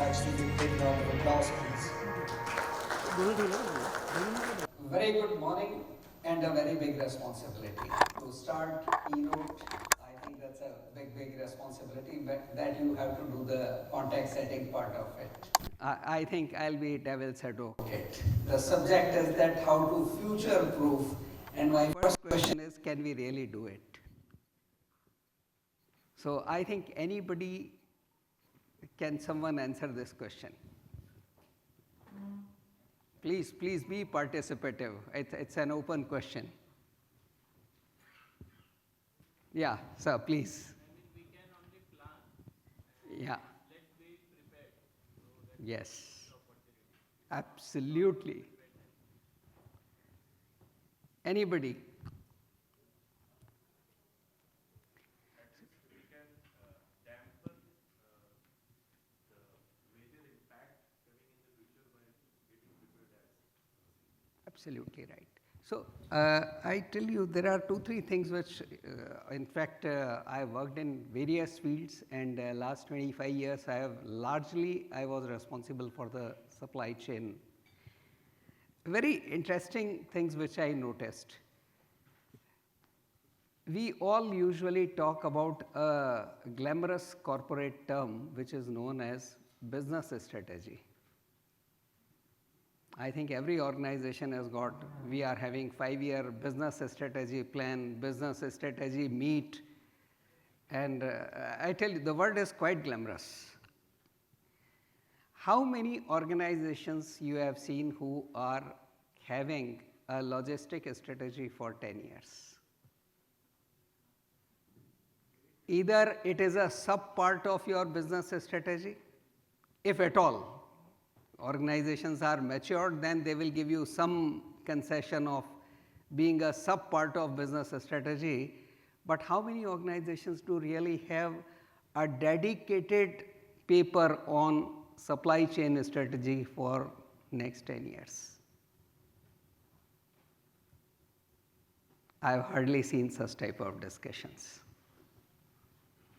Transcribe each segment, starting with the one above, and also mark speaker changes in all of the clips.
Speaker 1: actually a big round of applause, please. Very good morning and a very big responsibility. To start Keynote, I think that's a big responsibility, but that you have to do the context setting part of it. I think I'll be devil's advocate. The subject is that how to future proof, and my first question is, can we really do it? So I think can someone answer this question? Please be participative. It's an open question. Yeah, sir, please.
Speaker 2: We can only plan.
Speaker 1: Yeah.
Speaker 2: Let's be prepared.
Speaker 1: Yes. Absolutely. Anybody?
Speaker 2: We can dampen the major impact coming in the future by getting prepared as.
Speaker 1: Absolutely right. So I tell you, there are 2-3 things which, in fact, I worked in various fields, and last 25 years I was responsible for the supply chain. Very interesting things which I noticed. We all usually talk about a glamorous corporate term which is known as business strategy. I think every organization has got, we are having 5-year business strategy plan, business strategy meet, and I tell you, the word is quite glamorous. How many organizations you have seen who are having a logistic strategy for 10 years? Either it is a sub part of your business strategy, if at all. Organizations are matured, then they will give you some concession of being a sub part of business strategy. But how many organizations do really have a dedicated paper on supply chain strategy for next 10 years? I have hardly seen such type of discussions.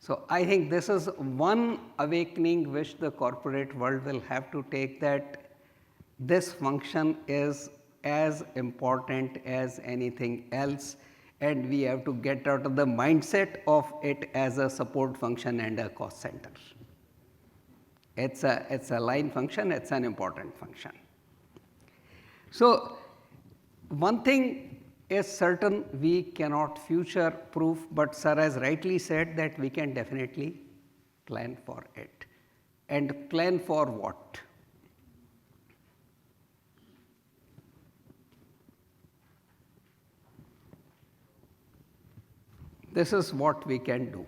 Speaker 1: So I think this is one awakening which the corporate world will have to take, that this function is as important as anything else, and we have to get out of the mindset of it as a support function and a cost center. It's a line function, it's an important function. So one thing is certain, we cannot future proof, but sir has rightly said that we can definitely plan for it. And plan for what? This is what we can do.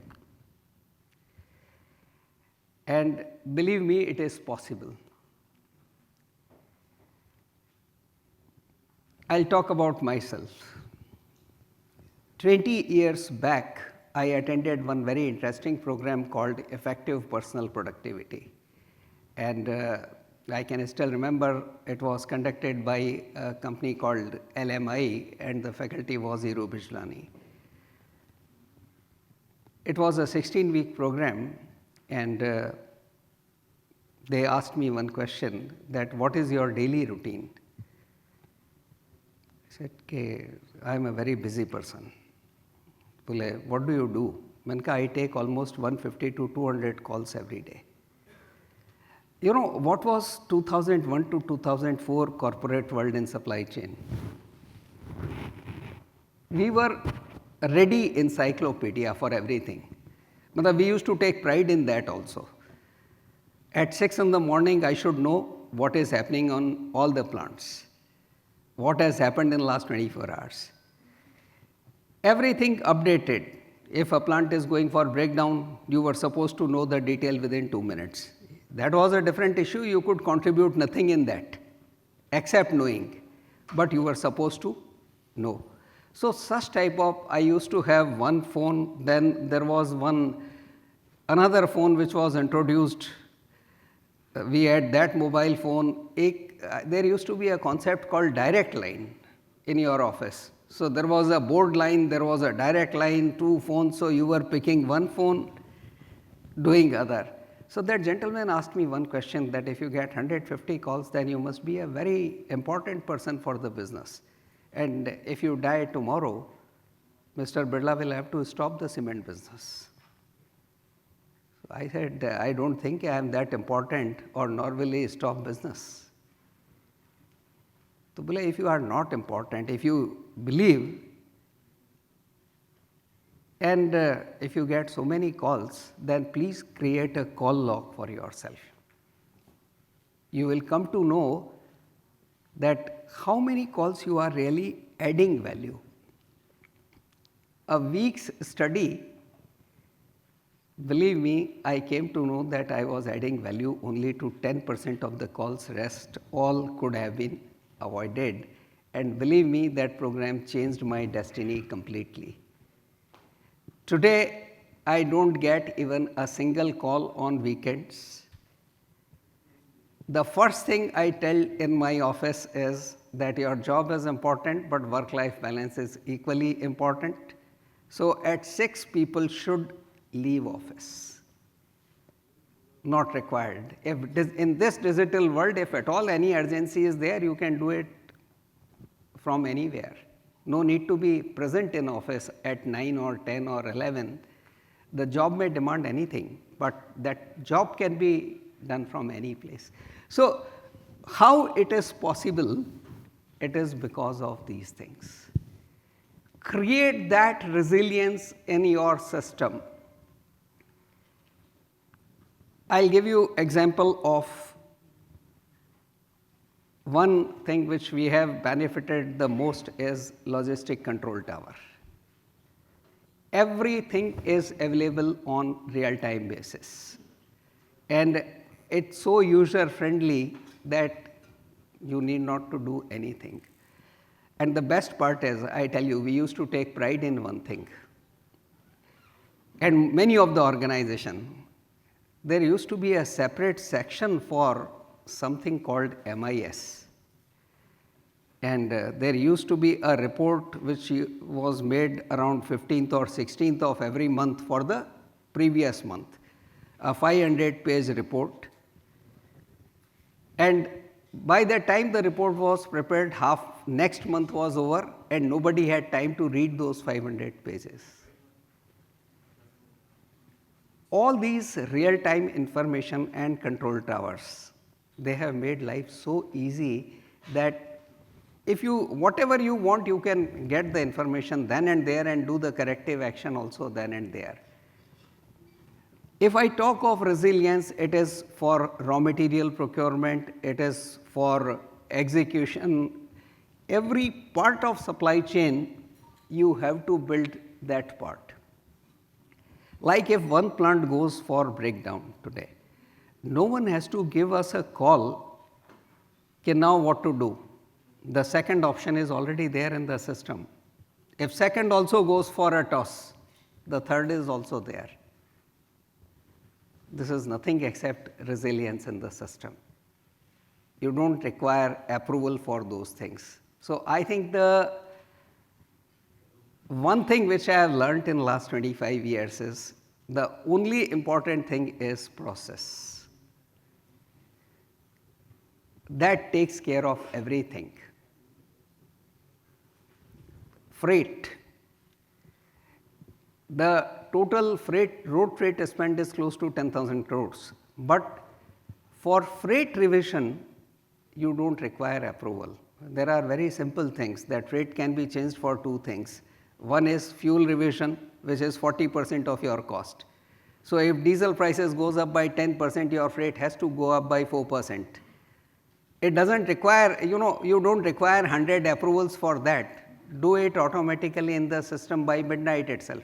Speaker 1: And believe me, it is possible. I'll talk about myself. 20 years back, I attended one very interesting program called Effective Personal Productivity. And I can still remember it was conducted by a company called LMI, and the faculty was Iru Bijlani. It was a 16-week program, and they asked me one question, that what is your daily routine? I said, okay, I am a very busy person. Bole, what do you do? I take almost 150 to 200 calls every day. You know, what was 2001 to 2004 corporate world in supply chain? We were ready encyclopedia for everything. We used to take pride in that also. At 6 in the morning, I should know what is happening on all the plants. What has happened in the last 24 hours. Everything updated. If a plant is going for breakdown, you were supposed to know the detail within 2 minutes. That was a different issue, you could contribute nothing in that, except knowing, but you were supposed to know. So such type of, I used to have one phone, then there was another phone which was introduced. We had that mobile phone. There used to be a concept called direct line in your office. So there was a board line, there was a direct line, 2 phones, so you were picking one phone, doing other. So that gentleman asked me one question, that if you get 150 calls, then you must be a very important person for the business. And if you die tomorrow, Mr. Birla will have to stop the cement business. So I said, I don't think I am that important, or nor will he stop business. So बोले, if you are not important, if you believe, and if you get so many calls, then please create a call log for yourself. You will come to know that how many calls you are really adding value. A week's study, believe me, I came to know that I was adding value only to 10% of the calls, rest all could have been avoided. And believe me, that program changed my destiny completely. Today, I don't get even a single call on weekends. The first thing I tell in my office is that your job is important, but work-life balance is equally important. So at 6, people should leave office. Not required. If in this digital world, if at all any urgency is there, you can do it from anywhere. No need to be present in office at 9 or 10 or 11. The job may demand anything, but that job can be done from any place. So how it is possible? It is because of these things. Create that resilience in your system. I'll give you example of one thing which we have benefited the most is logistic control tower. Everything is available on real-time basis. And it's so user-friendly that you need not to do anything. And the best part is, I tell you, we used to take pride in one thing. And many of the organization, there used to be a separate section for something called MIS. And there used to be a report which was made around 15th or 16th of every month for the previous month, a 500-page report. And by the time the report was prepared, next month was over, and nobody had time to read those 500 pages. All these real-time information and control towers, they have made life so easy that if you, whatever you want, you can get the information then and there and do the corrective action also then and there. If I talk of resilience, it is for raw material procurement, it is for execution. Every part of supply chain, you have to build that part. Like if one plant goes for breakdown today, no one has to give us a call, okay, now what to do. The second option is already there in the system. If second also goes for a toss, the third is also there. This is nothing except resilience in the system. You don't require approval for those things. So I think the one thing which I have learned in the last 25 years is the only important thing is process. That takes care of everything. Freight. The total road freight spend is close to 10,000 crores. But for freight revision, you don't require approval. There are very simple things that freight can be changed for two things. One is fuel revision, which is 40% of your cost. So if diesel prices goes up by 10%, your freight has to go up by 4%. It doesn't require, you don't require 100 approvals for that. Do it automatically in the system by midnight itself.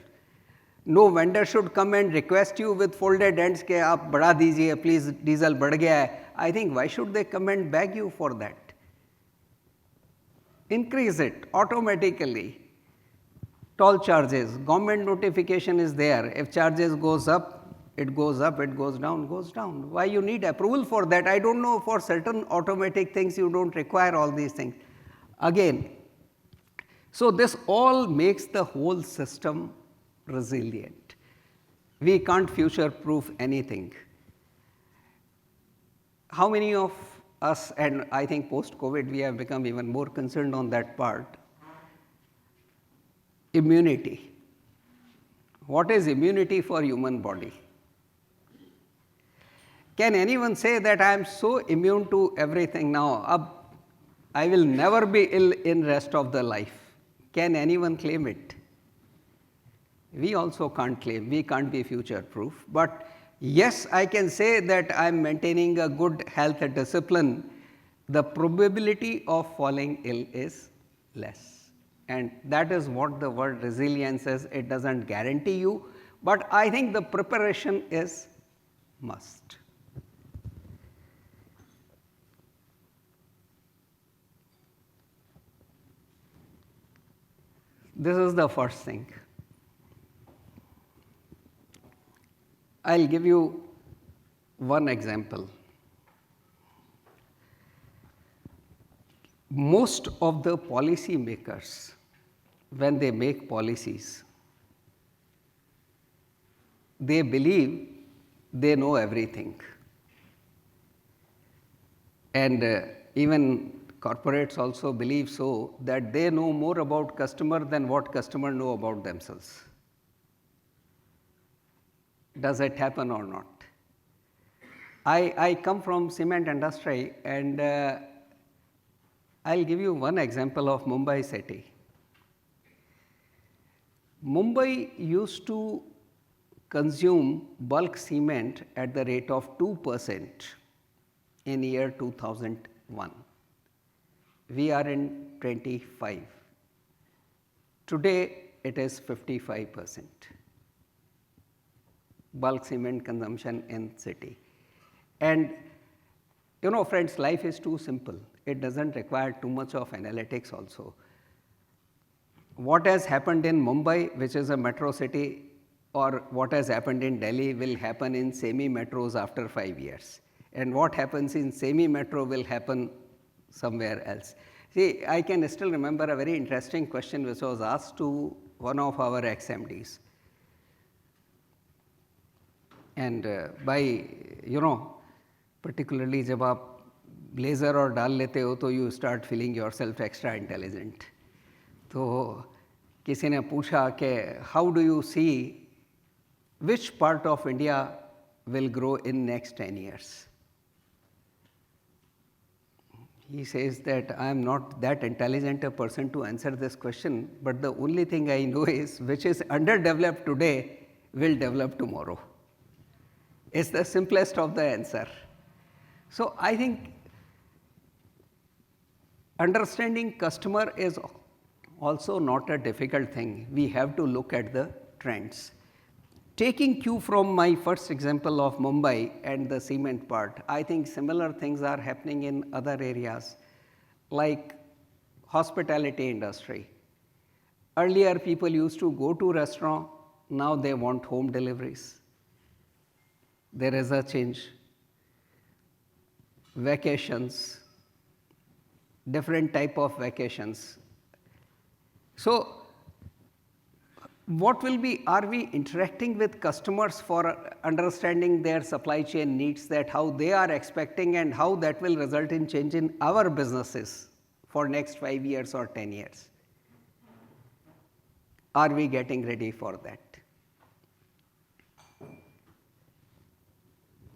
Speaker 1: No vendor should come and request you with folded hands कि आप बढ़ा दीजिए, please diesel बढ़ गया है. I think why should they come and beg you for that? Increase it automatically. Toll charges, government notification is there. If charges goes up, it goes up, it goes down, goes down. Why you need approval for that? I don't know, for certain automatic things you don't require all these things. Again, so this all makes the whole system resilient. We can't future proof anything. how many of us, and I think post-COVID we have become even more concerned on that part, immunity. What is immunity for human body? Can anyone say that I am so immune to everything now, I will never be ill in rest of the life? Can anyone claim it? We also can't claim, we can't be future proof. But yes, I can say that I am maintaining a good health discipline. The probability of falling ill is less. And that is what the word resilience is. It doesn't guarantee you, but I think the preparation is must. This is the first thing. I'll give you one example. Most of the policy makers, when they make policies, they believe they know everything. And even corporates also believe so, that they know more about customer than what customer know about themselves. Does it happen or not? I come from cement industry, and I'll give you one example of Mumbai city. Mumbai used to consume bulk cement at the rate of 2% in year 2001. We are in 25. Today it is 55%. Bulk cement consumption in city. And you know, friends, life is too simple. It doesn't require too much of analytics also. What has happened in Mumbai, which is a metro city, or what has happened in Delhi will happen in semi-metros after 5 years. And what happens in semi-metro will happen somewhere else. See, I can still remember a very interesting question which was asked to one of our ex-MDs. And by, particularly जब आप blazer और डाल लेते हो तो you start feeling yourself extra intelligent. तो किसी ने पूछा कि how do you see which part of India will grow in next 10 years? He says that I am not that intelligent a person to answer this question, but the only thing I know is which is underdeveloped today will develop tomorrow. It's the simplest of the answer. So I think understanding customer is also not a difficult thing. We have to look at the trends. Taking cue from my first example of Mumbai and the cement part, I think similar things are happening in other areas like hospitality industry. Earlier people used to go to restaurant, now they want home deliveries. There is a change. Vacations, different type of vacations. So what will be, are we interacting with customers for understanding their supply chain needs, that how they are expecting and how that will result in change in our businesses for next 5 years or 10 years? Are we getting ready for that?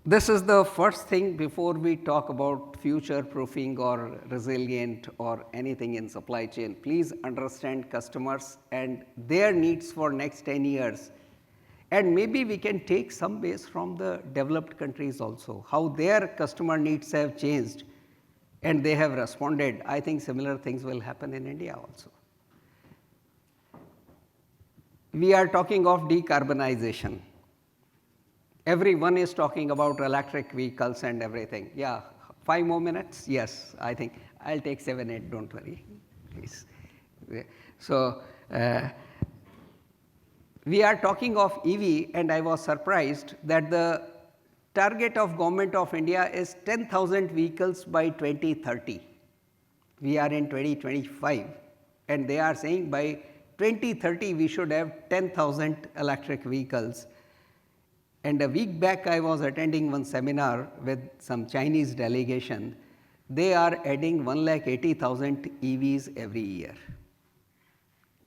Speaker 1: This is the first thing before we talk about future proofing or resilient or anything in supply chain. Please understand customers and their needs for next 10 years. And maybe we can take some base from the developed countries also, how their customer needs have changed and they have responded. I think similar things will happen in India also. We are talking of decarbonization. Everyone is talking about electric vehicles and everything. Yeah, 5 more minutes? Yes, I think I'll take 7, 8, don't worry, please. So, we are talking of EV, and I was surprised that the target of Government of India is 10,000 vehicles by 2030. We are in 2025, and they are saying by 2030 we should have 10,000 electric vehicles. And a week back, I was attending one seminar with some Chinese delegation. They are adding 180,000 EVs every year.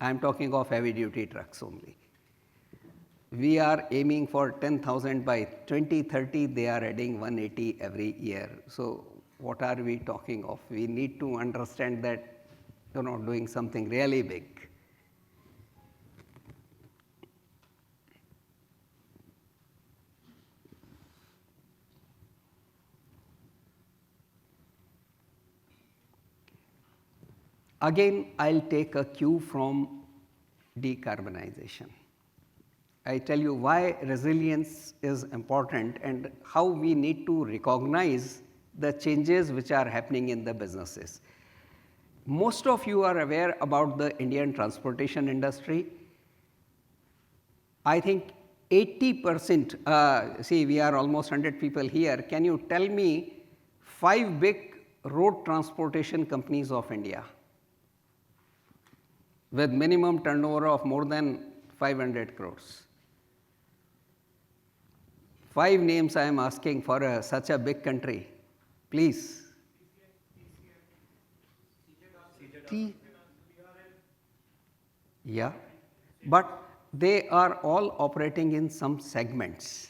Speaker 1: I am talking of heavy duty trucks only. We are aiming for 10,000 by 2030, they are adding 180 every year. So what are we talking of? We need to understand that doing something really big. Again, I'll take a cue from decarbonization. I tell you why resilience is important and how we need to recognize the changes which are happening in the businesses. Most of you are aware about the Indian transportation industry. I think 80%, see, we are almost 100 people here. Can you tell me 5 big road transportation companies of India with minimum turnover of more than 500 crores? 5 names I am asking for such a big country. Please. Yeah, but they are all operating in some segments.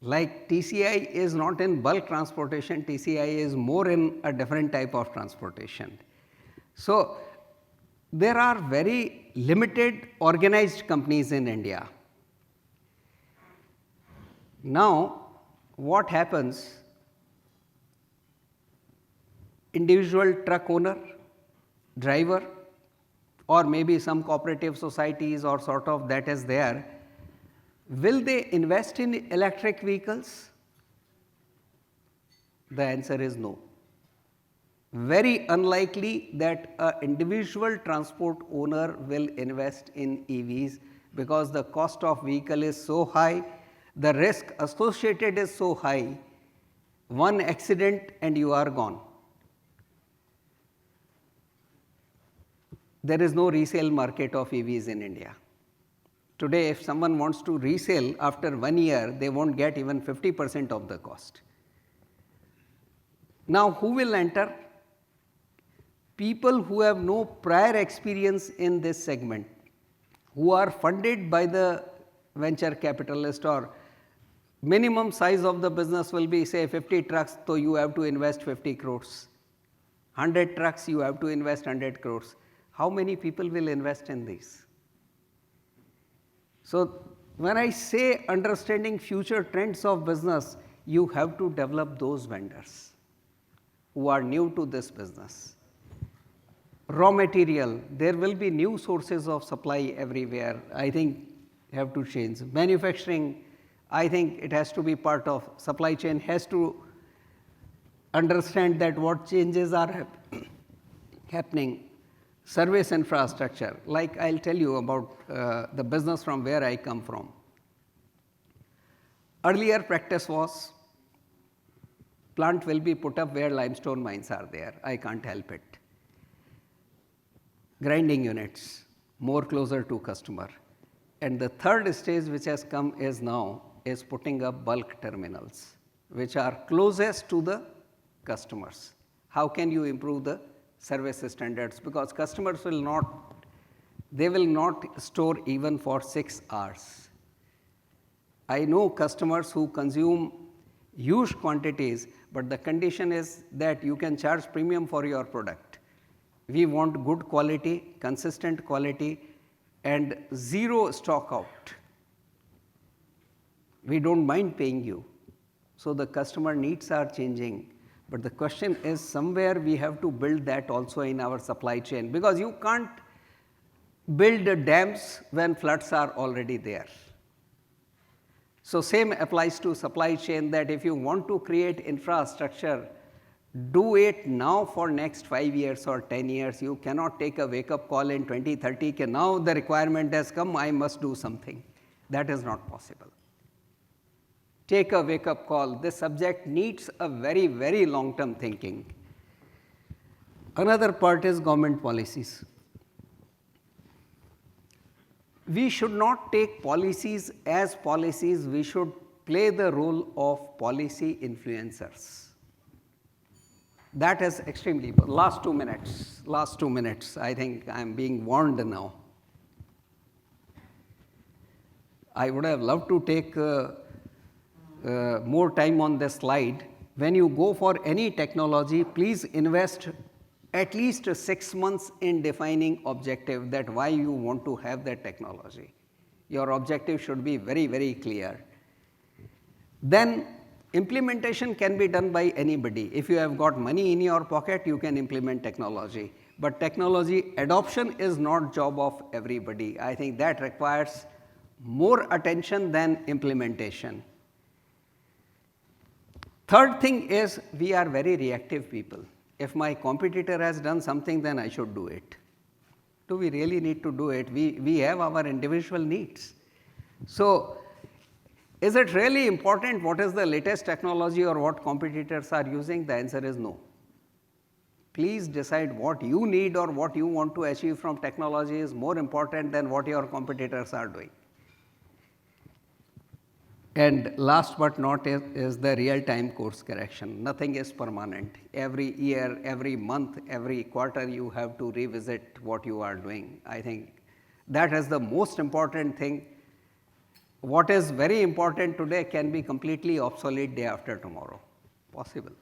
Speaker 1: Like TCI is not in bulk transportation, TCI is more in a different type of transportation. So there are very limited organized companies in India. Now, what happens? Individual truck owner, driver, or maybe some cooperative societies or sort of that is there, will they invest in electric vehicles? The answer is no. Very unlikely that an individual transport owner will invest in EVs because the cost of vehicle is so high, the risk associated is so high, one accident and you are gone. There is no resale market of EVs in India. Today, if someone wants to resell after 1 year, they won't get even 50% of the cost. Now, who will enter? People who have no prior experience in this segment, who are funded by the venture capitalist, or minimum size of the business will be say 50 trucks, so you have to invest 50 crores. 100 trucks, you have to invest 100 crores. How many people will invest in these? So when I say understanding future trends of business, you have to develop those vendors who are new to this business. Raw material, there will be new sources of supply everywhere. I think have to change. Manufacturing, I think it has to be part of supply chain, has to understand that what changes are happening. Service infrastructure, like I'll tell you about the business from where I come from. Earlier practice was plant will be put up where limestone mines are there. I can't help it. Grinding units, more closer to customer. And the third stage which has come is now is putting up bulk terminals, which are closest to the customers. How can you improve the service standards? Because customers will not, they will not store even for 6 hours. I know customers who consume huge quantities, but the condition is that you can charge premium for your product. We want good quality, consistent quality, and zero stock out. We don't mind paying you. So the customer needs are changing. But the question is, somewhere we have to build that also in our supply chain, because you can't build dams when floods are already there. So same applies to supply chain, that if you want to create infrastructure, do it now for next 5 years or 10 years. You cannot take a wake-up call in 2030, okay, now the requirement has come, I must do something. That is not possible. Take a wake-up call. This subject needs a very, very long-term thinking. Another part is government policies. We should not take policies as policies. We should play the role of policy influencers. That is extremely important. Last 2 minutes, I think I am being warned now. I would have loved to take more time on this slide. When you go for any technology, please invest at least 6 months in defining objective, that why you want to have that technology. Your objective should be very, very clear. Then implementation can be done by anybody. If you have got money in your pocket, you can implement technology. But technology adoption is not job of everybody. I think that requires more attention than implementation. Third thing is, we are very reactive people. If my competitor has done something, then I should do it. Do we really need to do it? We have our individual needs. So, is it really important what is the latest technology or what competitors are using? The answer is no. Please decide what you need or what you want to achieve from technology is more important than what your competitors are doing. And last but not is the real-time course correction. Nothing is permanent. Every year, every month, every quarter, you have to revisit what you are doing. I think that is the most important thing. What is very important today can be completely obsolete day after tomorrow. Possible.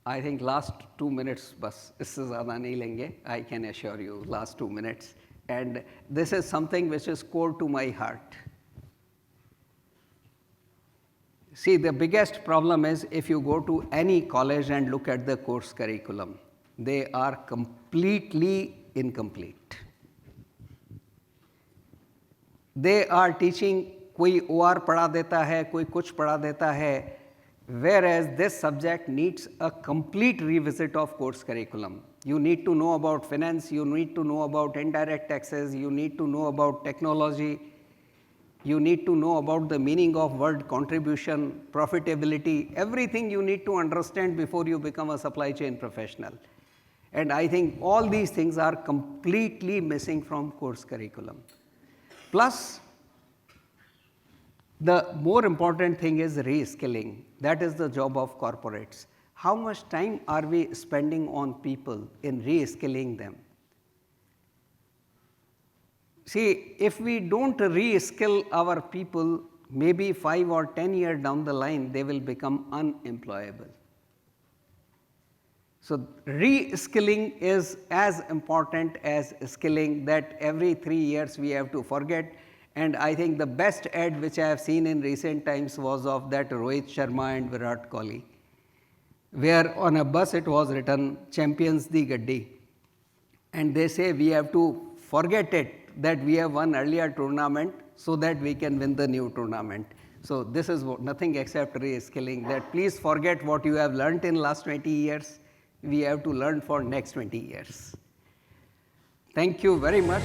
Speaker 1: I think last 2 minutes, bas, isse zyada nahi lenge. I can assure you, last 2 minutes. And this is something which is core to my heart. See, the biggest problem is if you go to any college and look at the course curriculum, they are completely incomplete. They are teaching, koi OR padha deta hai, koi kuch padha deta hai, whereas this subject needs a complete revisit of course curriculum. You need to know about finance, you need to know about indirect taxes, you need to know about technology, you need to know about the meaning of word contribution, profitability, everything you need to understand before you become a supply chain professional. And I think all these things are completely missing from course curriculum. Plus, the more important thing is reskilling. That is the job of corporates. How much time are we spending on people in reskilling them? See, if we don't reskill our people, maybe 5 or 10 years down the line, they will become unemployable. So, reskilling is as important as skilling, that every 3 years we have to forget. And I think the best ad which I have seen in recent times was of that Rohit Sharma and Virat Kohli, where on a bus it was written, Champions the Gaddi. And they say we have to forget it, that we have won earlier tournament so that we can win the new tournament. So this is nothing except reskilling, that please forget what you have learnt in last 20 years. We have to learn for next 20 years. Thank you very much.